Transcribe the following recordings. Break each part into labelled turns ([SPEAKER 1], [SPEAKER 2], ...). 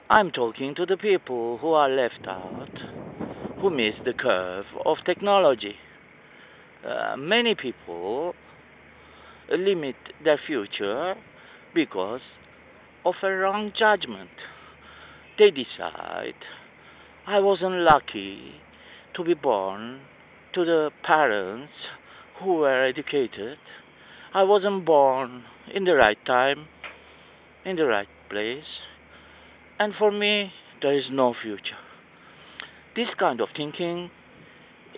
[SPEAKER 1] I'm talking to the people who are left out, who miss the curve of technology. Many people limit their future because of a wrong judgment. They decide, I wasn't lucky to be born to the parents who were educated. I wasn't born in the right time, in the right place, and for me, there is no future. This kind of thinking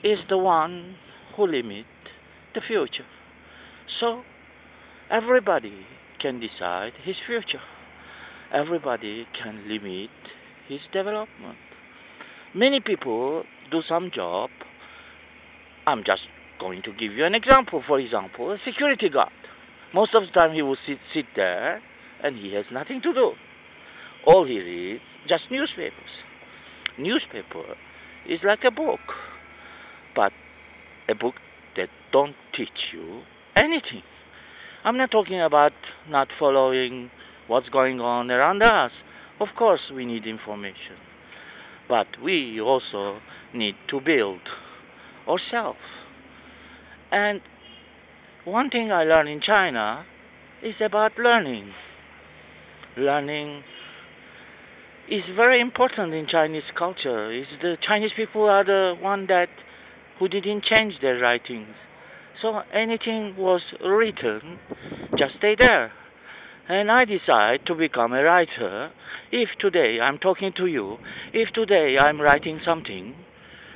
[SPEAKER 1] is the one who limit the future. So everybody can decide his future. Everybody can limit his development. Many people do some job. I'm just going to give you an example. For example, a security guard. Most of the time he will sit there and he has nothing to do. All he reads, just newspapers. Newspaper is like a book, but a book that don't teach you anything. I'm not talking about not following what's going on around us. Of course we need information, but we also need to build ourselves. And one thing I learned in China is about learning. Learning is very important in Chinese culture. It's the Chinese people are the one that who didn't change their writings. So anything was written, just stay there. And I decide to become a writer. If today I'm talking to you, if today I'm writing something,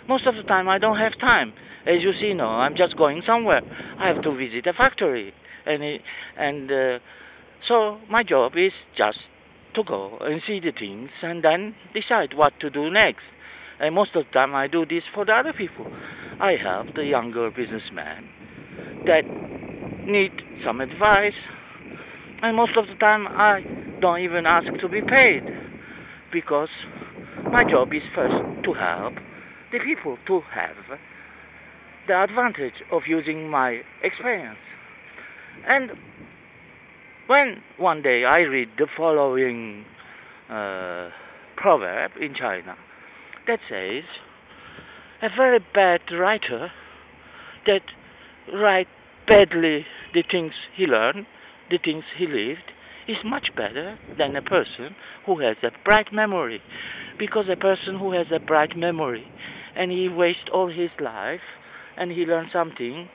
[SPEAKER 1] most of the time I don't have time. As you see now, I'm just going somewhere. I have to visit a factory. And so my job is just to go and see the things and then decide what to do next. And most of the time I do this for the other people. I help the younger businessmen that need some advice. And most of the time I don't even ask to be paid because my job is first to help the people to have the advantage of using my experience. And when one day I read the following uh, proverb in China that says, a very bad writer that write badly the things he learned, the things he lived, is much better than a person who has a bright memory. Because a person who has a bright memory and he wastes all his life and he learns something,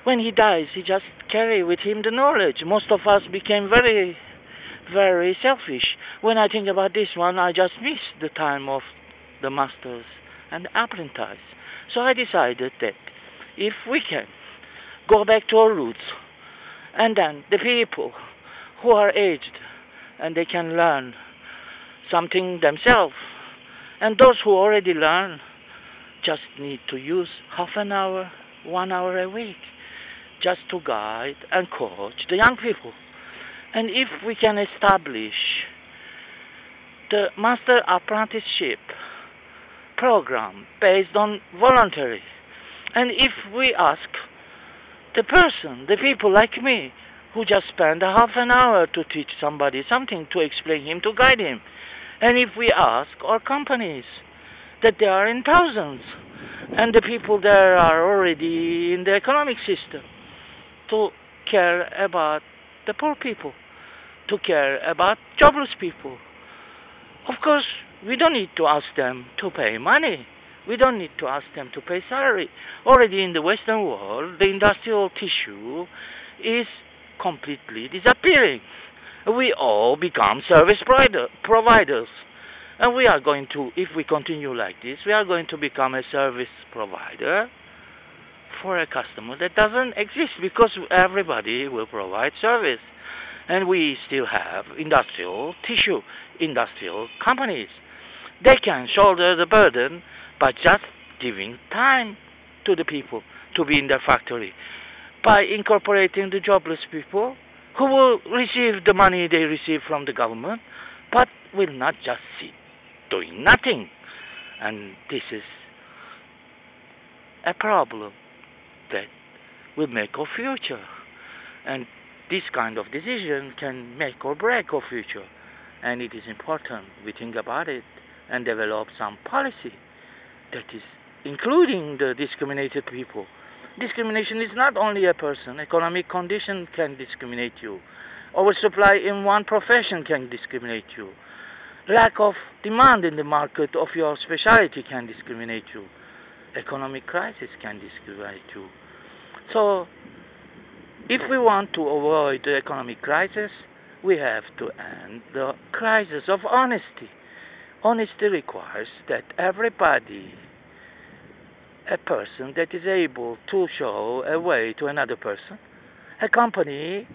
[SPEAKER 1] when he dies he just carry with him the knowledge. Most of us became very, very selfish. When I think about this one, I just miss the time of the masters and the apprentice. So I decided that if we can go back to our roots, and then the people who are aged and they can learn something themselves, and those who already learn just need to use half an hour, 1 hour a week, just to guide and coach the young people. And if we can establish the master apprenticeship program based on voluntary, and if we ask the person, the people like me, who just spend a half an hour to teach somebody something, to explain him, to guide him, and if we ask our companies that they are in thousands, and the people there are already in the economic system, to care about the poor people, to care about jobless people. Of course, we don't need to ask them to pay money. We don't need to ask them to pay salary. Already in the Western world, the industrial tissue is completely disappearing. We all become service providers. And we are going to, if we continue like this, we are going to become a service provider for a customer that doesn't exist because everybody will provide service. And we still have industrial tissue, industrial companies. They can shoulder the burden by just giving time to the people to be in their factory, by incorporating the jobless people who will receive the money they receive from the government, but will not just sit doing nothing. And this is a problem that will make our future. And this kind of decision can make or break our future. And it is important we think about it and develop some policy that is including the discriminated people. Discrimination is not only a person. Economic condition can discriminate you. Oversupply in one profession can discriminate you. Lack of demand in the market of your specialty can discriminate you. Economic crisis can discriminate you. So if we want to avoid the economic crisis, we have to end the crisis of honesty. Honesty requires that everybody, a person that is able to show a way to another person, a company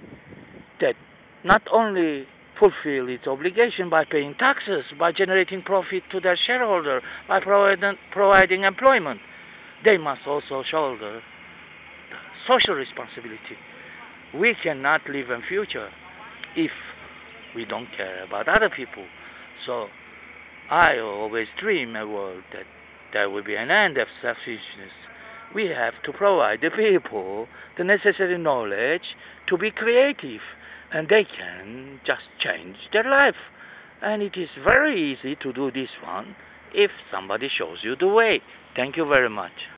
[SPEAKER 1] that not only fulfill its obligation by paying taxes, by generating profit to their shareholder, by providing employment, they must also shoulder social responsibility. We cannot live in future if we don't care about other people. So I always dream a world that there will be an end of selfishness. We have to provide the people the necessary knowledge to be creative, and they can just change their life. And it is very easy to do this one if somebody shows you the way. Thank you very much.